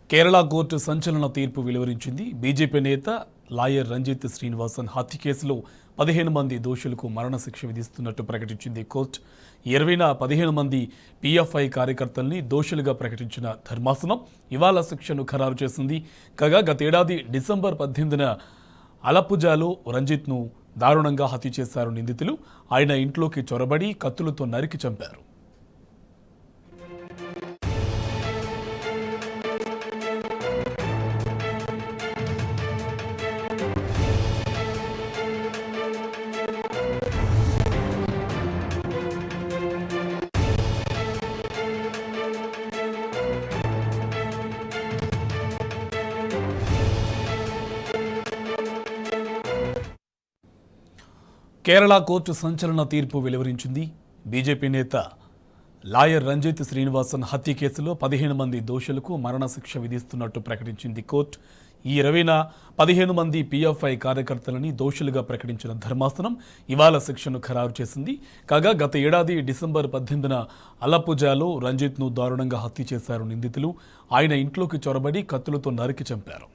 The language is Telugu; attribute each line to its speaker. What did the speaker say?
Speaker 1: కేరళ కోర్టు సంచలన తీర్పు వెలువరించింది. బీజేపీ నేత లాయర్ రంజిత్ శ్రీనివాసన్ హత్య కేసులో 15 మంది దోషులకు మరణశిక్ష విధిస్తున్నట్టు ప్రకటించింది కోర్టు. 15 మంది పీఎఫ్ఐ కార్యకర్తల్ని దోషులుగా ప్రకటించిన ధర్మాసనం ఇవాళ శిక్షను ఖరారు చేసింది. కాగా గతేడాది డిసెంబర్ 18న అలప్పుజాలో రంజిత్ను దారుణంగా హత్య చేశారు నిందితులు. ఆయన ఇంట్లోకి చొరబడి కత్తులతో నరికి చంపారు. కేరళ కోర్టు సంచలన తీర్పు వెలువరించింది. బీజేపీ నేత లాయర్ రంజిత్ శ్రీనివాసన్ హత్య కేసులో 15 మంది దోషులకు మరణశిక్ష విధిస్తున్నట్టు ప్రకటించింది కోర్టు. ఈ 15 మంది పీఎఫ్ఐ కార్యకర్తలని దోషులుగా ప్రకటించిన ధర్మాసనం ఇవాళ శిక్షను ఖరారు చేసింది. కాగా గత ఏడాది డిసెంబర్ 18న అలప్పుజాలో రంజిత్ను దారుణంగా హత్య చేశారు నిందితులు. ఆయన ఇంట్లోకి చొరబడి కత్తులతో నరికి చంపారు.